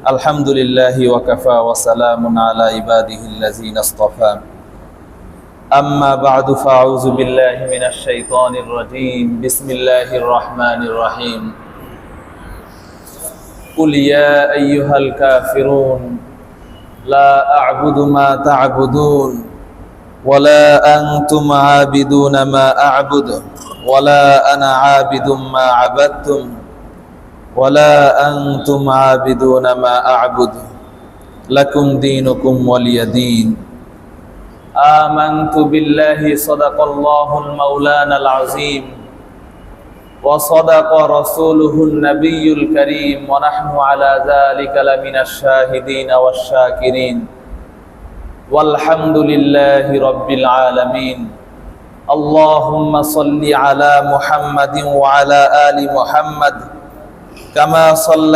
الحمد لله وكفى وسلام على عباده الذين اصطفى أما بعد فأعوذ بالله من الشيطان الرجيم بسم الله الرحمن الرحيم قل يا أيها الكافرون لا أعبد ما تعبدون ولا أنتم عابدون ما أعبد ولا أنا عابد ما عبدتم ولا أنتم عابدون ما أعبد لكم دينكم ولي دين آمنت بالله صدق الله المولانا العظيم وصدق رسوله النبي الكريم ونحن على ذلك لمن الشاهدين والشاكرين والحمد لله رب العالمين اللهم صل على محمد وعلى آل محمد كما صلى